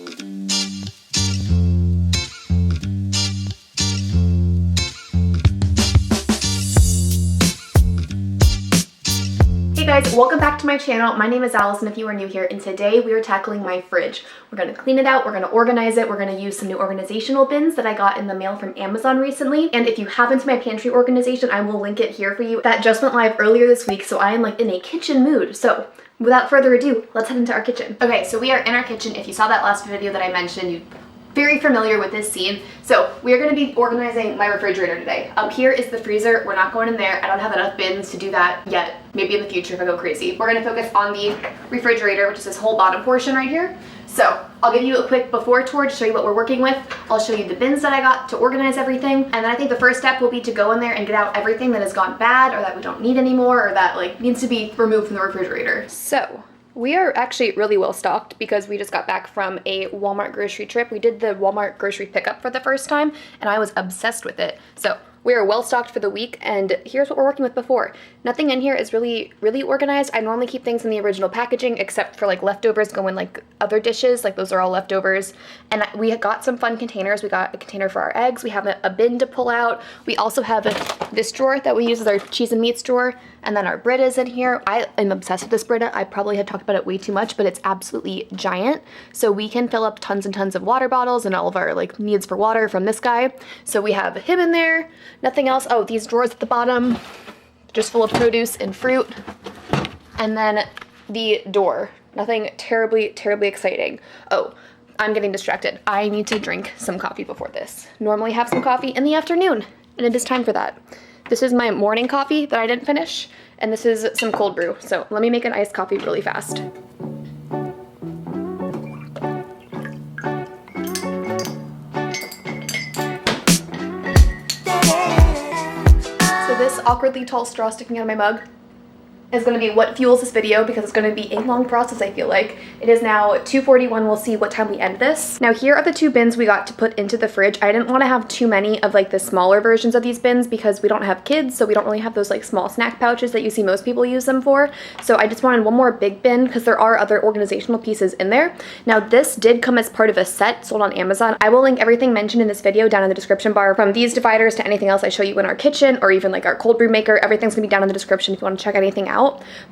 Hey guys, welcome back to my channel. My name is Allison if you are new here, and today we are tackling my fridge. We're going to clean it out, we're going to organize it, we're going to use some new organizational bins that I got in the mail from Amazon recently. And if you haven't my pantry organization, I will link it here for you. That just went live earlier this week, so I am like in a kitchen mood. So without further ado, let's head into our kitchen. Okay, so we are in our kitchen. If you saw that last video that I mentioned, you're very familiar with this scene. So we are going to be organizing my refrigerator today. Up here is the freezer. We're not going in there. I don't have enough bins to do that yet. Maybe in the future if I go crazy. We're going to focus on the refrigerator, which is this whole bottom portion right here. So I'll give you a quick before tour to show you what we're working with. I'll show you the bins that I got to organize everything. And then I think the first step will be to go in there and get out everything that has gone bad or that we don't need anymore or that like needs to be removed from the refrigerator. So we are actually really well stocked because we just got back from a Walmart grocery trip. We did the Walmart grocery pickup for the first time and I was obsessed with it. So we are well stocked for the week, and here's what we're working with before. Nothing in here is really organized. I normally keep things in the original packaging except for like leftovers go in like other dishes, like those are all leftovers. And we got some fun containers. We got a container for our eggs. We have a bin to pull out. We also have this drawer that we use as our cheese and meats drawer. And then our Brita is in here. I am obsessed with this Brita. I probably have talked about it way too much, but it's absolutely giant. So we can fill up tons and tons of water bottles and all of our like needs for water from this guy. So we have him in there. Nothing else. Oh, these drawers at the bottom, just full of produce and fruit. And then the door. Nothing terribly exciting. Oh, I'm getting distracted. I need to drink some coffee before this. Normally have some coffee in the afternoon, and it is time for that. This is my morning coffee that I didn't finish, and this is some cold brew. So let me make an iced coffee really fast. This awkwardly tall straw sticking out of my mug is going to be what fuels this video because it's going to be a long process, I feel like. It is now 2:41. We'll see what time we end this. Now here are the two bins we got to put into the fridge. I didn't want to have too many of like the smaller versions of these bins because we don't have kids, so we don't really have those like small snack pouches that you see most people use them for. So I just wanted one more big bin because there are other organizational pieces in there. Now this did come as part of a set sold on Amazon. I will link everything mentioned in this video down in the description bar, from these dividers to anything else I show you in our kitchen or even like our cold brew maker. Everything's gonna be down in the description if you want to check anything out.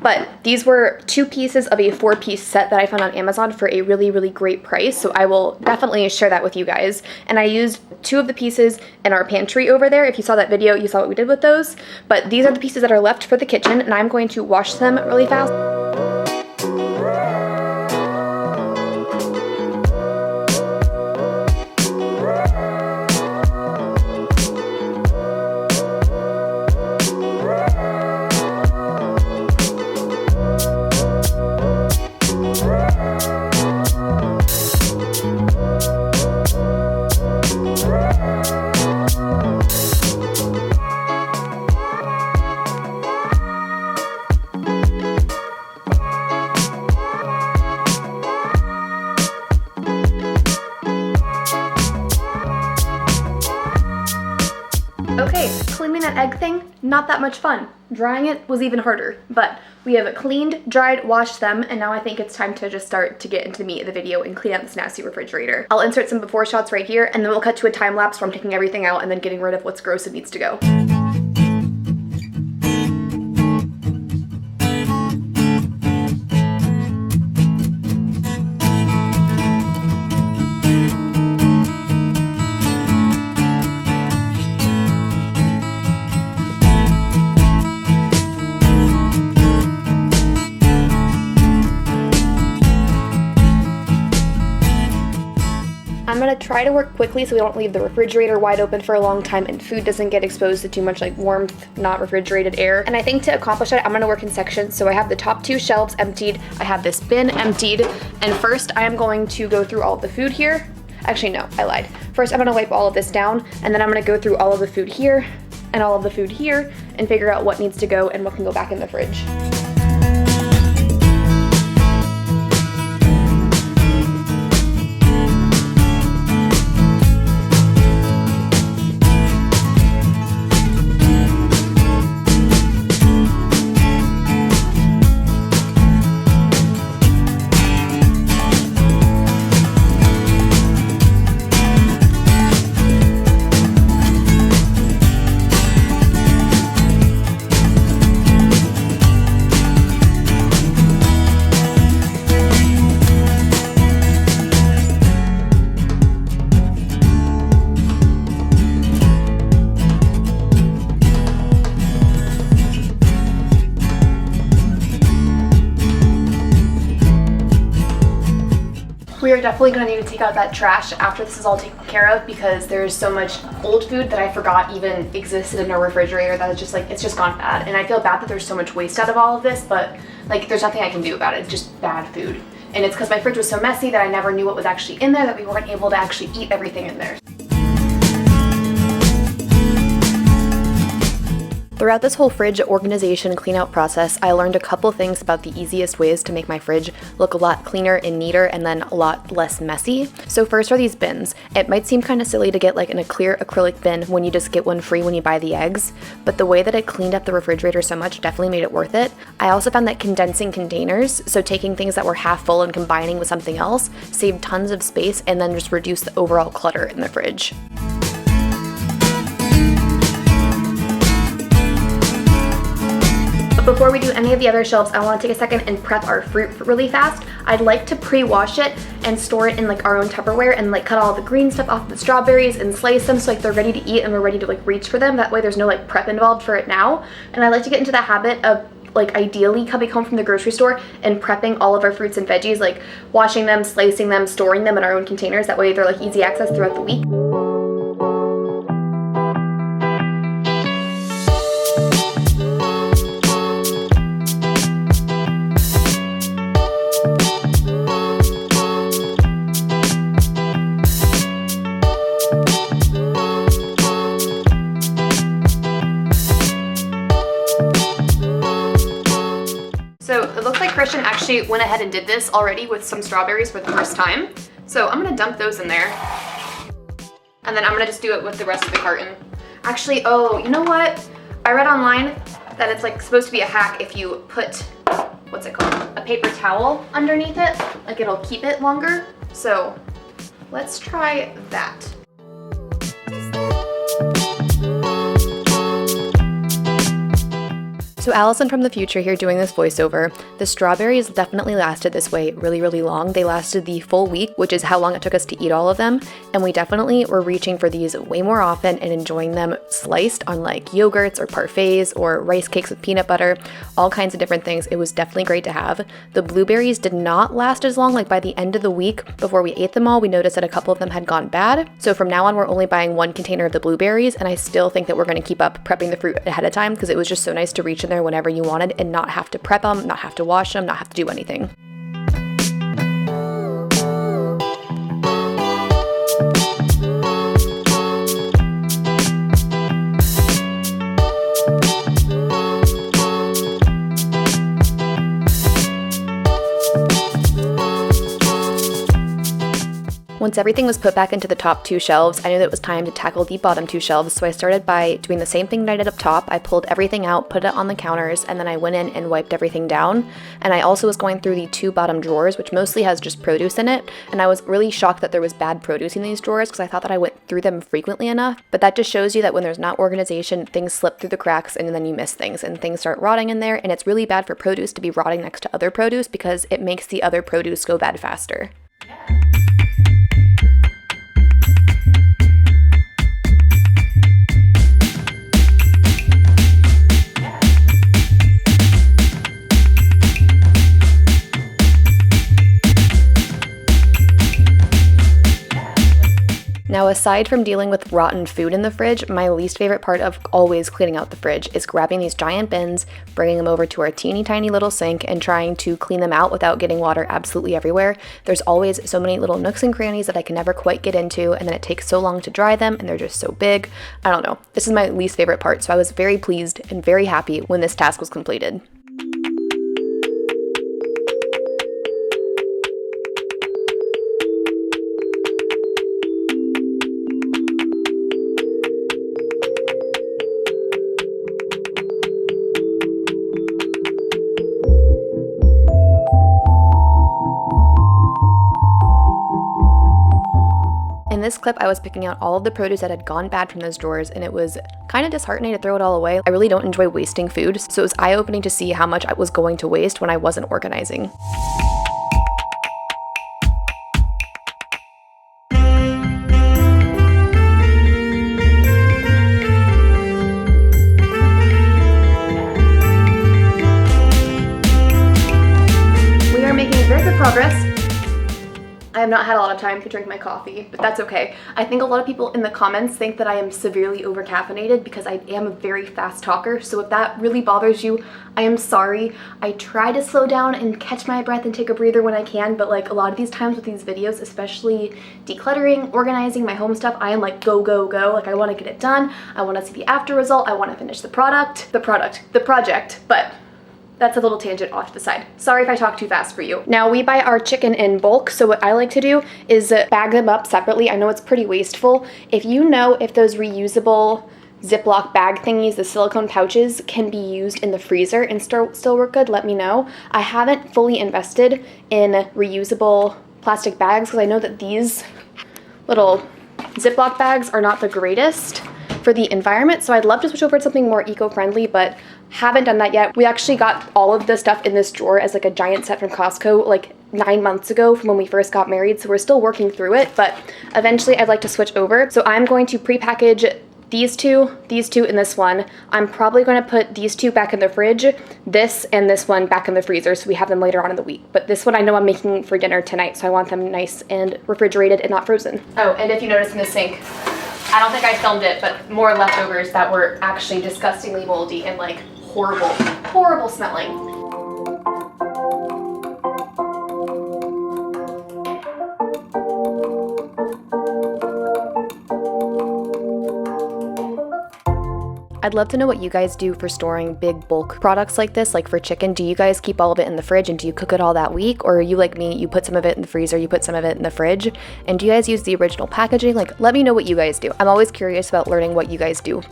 But these were two pieces of a 4-piece set that I found on Amazon for a really great price. So I will definitely share that with you guys. And I used 2 of the pieces in our pantry over there. If you saw that video, you saw what we did with those. But these are the pieces that are left for the kitchen, and I'm going to wash them really fast. Okay, cleaning that egg thing, not that much fun. Drying it was even harder, but we have cleaned, dried, washed them, and now I think it's time to just start to get into the meat of the video and clean out this nasty refrigerator. I'll insert some before shots right here, and then we'll cut to a time lapse where I'm taking everything out and then getting rid of what's gross and needs to go. I'm gonna try to work quickly so we don't leave the refrigerator wide open for a long time and food doesn't get exposed to too much like warmth, not refrigerated air. And I think to accomplish that, I'm gonna work in sections. So I have the top 2 shelves emptied, I have this bin emptied, and first I am going to go through all of the food here. Actually, no, I lied. First, I'm gonna wipe all of this down, and then I'm gonna go through all of the food here and all of the food here and figure out what needs to go and what can go back in the fridge. We are definitely going to need to take out that trash after this is all taken care of, because there's so much old food that I forgot even existed in our refrigerator that is just like, it's just gone bad. And I feel bad that there's so much waste out of all of this, but like there's nothing I can do about it. It's just bad food. And it's because my fridge was so messy that I never knew what was actually in there, that we weren't able to actually eat everything in there. Throughout this whole fridge organization clean out process, I learned a couple things about the easiest ways to make my fridge look a lot cleaner and neater and then a lot less messy. So first are these bins. It might seem kind of silly to get like a clear acrylic bin when you just get one free when you buy the eggs, but the way that it cleaned up the refrigerator so much definitely made it worth it. I also found that condensing containers, so taking things that were half full and combining with something else, saved tons of space and then just reduced the overall clutter in the fridge. But before we do any of the other shelves, I want to take a second and prep our fruit really fast. I'd like to pre-wash it and store it in like our own Tupperware and like cut all the green stuff off the strawberries and slice them so like they're ready to eat and we're ready to like reach for them. That way there's no like prep involved for it now. And I like to get into the habit of like ideally coming home from the grocery store and prepping all of our fruits and veggies, like washing them, slicing them, storing them in our own containers. That way they're like easy access throughout the week. So it looks like Christian actually went ahead and did this already with some strawberries for the first time. So I'm gonna dump those in there. And then I'm gonna just do it with the rest of the carton. Actually, oh, you know what? I read online that it's like supposed to be a hack if you put, what's it called? A paper towel underneath it. Like it'll keep it longer. So let's try that. So Allison from the future here doing this voiceover. The strawberries definitely lasted this way really long. They lasted the full week, which is how long it took us to eat all of them. And we definitely were reaching for these way more often and enjoying them sliced on like yogurts or parfaits or rice cakes with peanut butter, all kinds of different things. It was definitely great to have. The blueberries did not last as long. Like by the end of the week, before we ate them all, we noticed that a couple of them had gone bad. So from now on, we're only buying one container of the blueberries. And I still think that we're going to keep up prepping the fruit ahead of time because it was just so nice to reach in there whenever you wanted and not have to prep them, not have to wash them, not have to do anything. Once everything was put back into the top two shelves, I knew that it was time to tackle the bottom two shelves, so I started by doing the same thing that I did up top. I pulled everything out, put it on the counters, and then I went in and wiped everything down. And I also was going through the two bottom drawers, which mostly has just produce in it, and I was really shocked that there was bad produce in these drawers because I thought that I went through them frequently enough. But that just shows you that when there's not organization, things slip through the cracks and then you miss things and things start rotting in there, and it's really bad for produce to be rotting next to other produce because it makes the other produce go bad faster. Now, aside from dealing with rotten food in the fridge, my least favorite part of always cleaning out the fridge is grabbing these giant bins, bringing them over to our teeny tiny little sink, and trying to clean them out without getting water absolutely everywhere. There's always so many little nooks and crannies that I can never quite get into, and then it takes so long to dry them, and they're just so big. I don't know. This is my least favorite part, so I was very pleased and very happy when this task was completed. In this clip, I was picking out all of the produce that had gone bad from those drawers, and it was kind of disheartening to throw it all away. I really don't enjoy wasting food, so it was eye-opening to see how much I was going to waste when I wasn't organizing. We are making very good progress. I have not had a lot of time to drink my coffee, but that's okay. I think a lot of people in the comments think that I am severely over-caffeinated because I am a very fast talker, so if that really bothers you, I am sorry. I try to slow down and catch my breath and take a breather when I can, but like a lot of these times with these videos, especially decluttering, organizing my home stuff, I am like go, go, go. Like I want to get it done. I want to see the after result. I want to finish the project, but that's a little tangent off to the side. Sorry if I talk too fast for you. Now we buy our chicken in bulk, so what I like to do is bag them up separately. I know it's pretty wasteful. If you know if those reusable Ziploc bag thingies, the silicone pouches, can be used in the freezer and still work good, let me know. I haven't fully invested in reusable plastic bags because I know that these little Ziploc bags are not the greatest for the environment, so I'd love to switch over to something more eco-friendly, but haven't done that yet. We actually got all of the stuff in this drawer as like a giant set from Costco like 9 months ago from when we first got married, so we're still working through it, but eventually I'd like to switch over. So I'm going to pre-package these two, and this one. I'm probably going to put these two back in the fridge, this and this one back in the freezer, so we have them later on in the week. But this one I know I'm making for dinner tonight, so I want them nice and refrigerated and not frozen. Oh, and if you notice in the sink, I don't think I filmed it, but more leftovers that were actually disgustingly moldy and like horrible, horrible smelling. I'd love to know what you guys do for storing big bulk products like this, like for chicken. Do you guys keep all of it in the fridge and do you cook it all that week? Or are you like me, you put some of it in the freezer, you put some of it in the fridge? And do you guys use the original packaging? Like, let me know what you guys do. I'm always curious about learning what you guys do.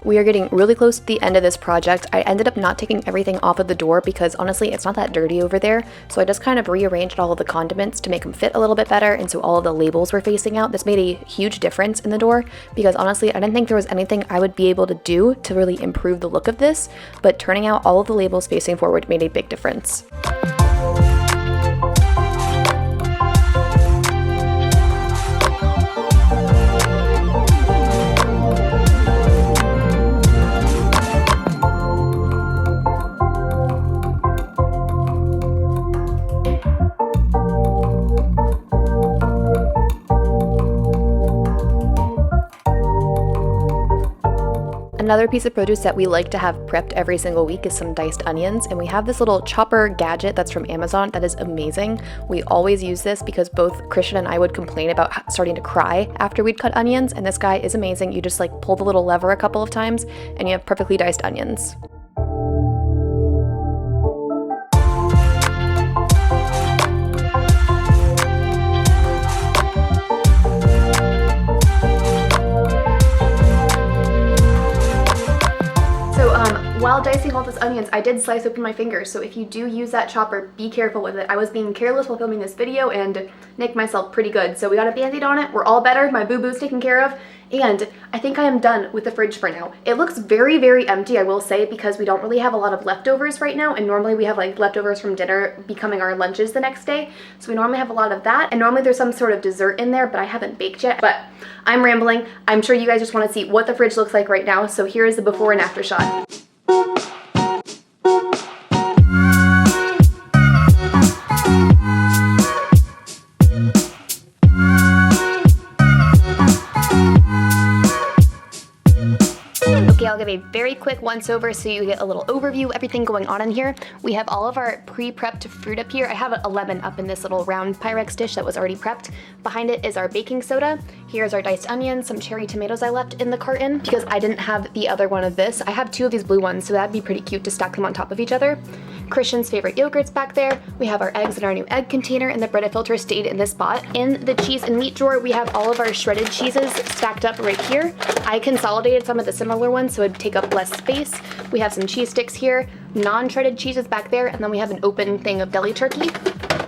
We are getting really close to the end of this project. I ended up not taking everything off of the door because honestly, it's not that dirty over there. So I just kind of rearranged all of the condiments to make them fit a little bit better. And so all of the labels were facing out. This made a huge difference in the door because honestly, I didn't think there was anything I would be able to do to really improve the look of this, but turning out all of the labels facing forward made a big difference. Another piece of produce that we like to have prepped every single week is some diced onions, and we have this little chopper gadget that's from Amazon that is amazing. We always use this because both Christian and I would complain about starting to cry after we'd cut onions, and this guy is amazing. You just like pull the little lever a couple of times and you have perfectly diced onions. While dicing all those onions, I did slice open my fingers, so if you do use that chopper, be careful with it. I was being careless while filming this video and nicked myself pretty good. So we got a band-aid on it, we're all better, my boo-boo's taken care of, and I think I am done with the fridge for now. It looks very, very empty, I will say, because we don't really have a lot of leftovers right now, and normally we have like leftovers from dinner becoming our lunches the next day. So we normally have a lot of that, and normally there's some sort of dessert in there, but I haven't baked yet. But I'm rambling. I'm sure you guys just want to see what the fridge looks like right now, so here is the before and after shot. I'll give a very quick once over so you get a little overview of everything going on in here. We have all of our pre-prepped fruit up here. I have a lemon up in this little round Pyrex dish that was already prepped. Behind it is our baking soda. Here's our diced onions, some cherry tomatoes I left in the carton because I didn't have the other one of this. I have two of these blue ones, so that'd be pretty cute to stack them on top of each other. Christian's favorite yogurts back there. We have our eggs in our new egg container, and the Brita filter stayed in this spot. In the cheese and meat drawer, we have all of our shredded cheeses stacked up right here. I consolidated some of the similar ones so it'd take up less space. We have some cheese sticks here, non-shredded cheeses back there, and then we have an open thing of deli turkey.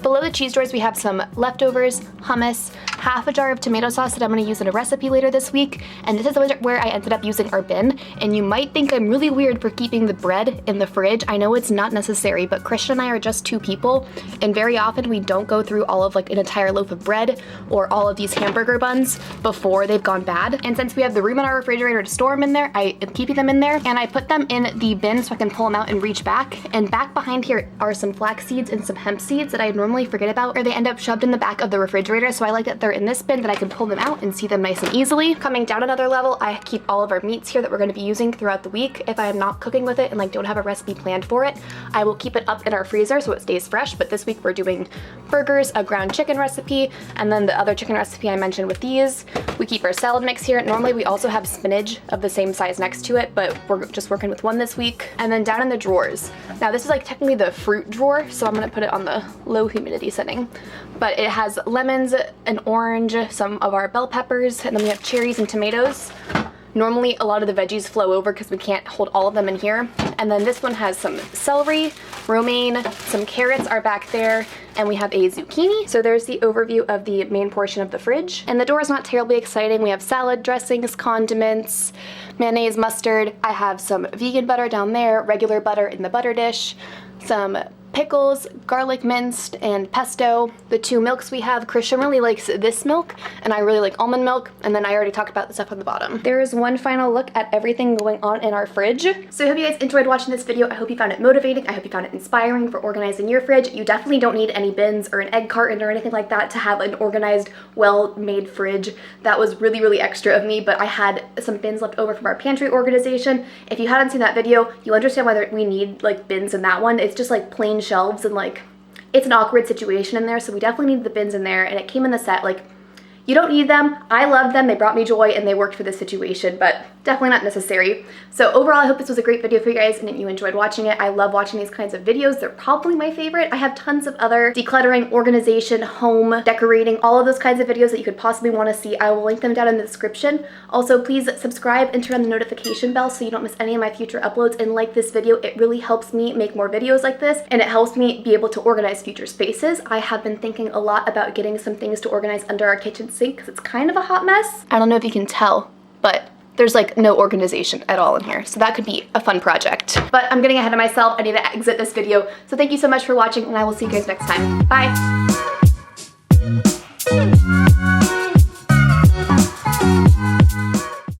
Below the cheese drawers, we have some leftovers, hummus, half a jar of tomato sauce that I'm going to use in a recipe later this week, and this is where I ended up using our bin. And you might think I'm really weird for keeping the bread in the fridge. I know it's not necessary, but Christian and I are just two people, and very often we don't go through all of like an entire loaf of bread or all of these hamburger buns before they've gone bad. And since we have the room in our refrigerator to store them in there, I am keeping them in there, and I put them in the bin so I can pull them out and reach back. And back behind here are some flax seeds and some hemp seeds that I normally forget about, or they end up shoved in the back of the refrigerator, so I like that they're in this bin that I can pull them out and see them nice and easily. Coming down another level, I keep all of our meats here that we're going to be using throughout the week. If I am not cooking with it and like don't have a recipe planned for it, I will keep it up in our freezer so it stays fresh. But this week we're doing burgers, a ground chicken recipe, and then the other chicken recipe I mentioned with these. We keep our salad mix here. Normally we also have spinach of the same size next to it, but we're just working with one this week. And then down in the drawers. Now this is like technically the fruit drawer, so I'm gonna put it on the low humidity setting. But it has lemons, an orange, some of our bell peppers, and then we have cherries and tomatoes. Normally a lot of the veggies flow over because we can't hold all of them in here. And then this one has some celery, romaine, some carrots are back there, and we have a zucchini. So there's the overview of the main portion of the fridge. And the door is not terribly exciting. We have salad dressings, condiments, mayonnaise, mustard. I have some vegan butter down there, regular butter in the butter dish, some pickles, garlic minced, and pesto. The two milks we have, Christian really likes this milk, and I really like almond milk, and then I already talked about the stuff on the bottom. There is one final look at everything going on in our fridge. So I hope you guys enjoyed watching this video. I hope you found it motivating. I hope you found it inspiring for organizing your fridge. You definitely don't need any bins or an egg carton or anything like that to have an organized, well-made fridge. That was really, really extra of me, but I had some bins left over from our pantry organization. If you hadn't seen that video, you'll understand why we need like bins in that one. It's just like plain shelves, and like it's an awkward situation in there, so we definitely need the bins in there. And it came in the set. Like, you don't need them. I love them. They brought me joy and they worked for this situation, but definitely not necessary. So overall, I hope this was a great video for you guys and that you enjoyed watching it. I love watching these kinds of videos. They're probably my favorite. I have tons of other decluttering, organization, home decorating, all of those kinds of videos that you could possibly want to see. I will link them down in the description. Also, please subscribe and turn on the notification bell so you don't miss any of my future uploads, and like this video. It really helps me make more videos like this, and it helps me be able to organize future spaces. I have been thinking a lot about getting some things to organize under our kitchen sink because it's kind of a hot mess. I don't know if you can tell, but there's like no organization at all in here. So that could be a fun project. But I'm getting ahead of myself. I need to exit this video. So thank you so much for watching, and I will see you guys next time. Bye.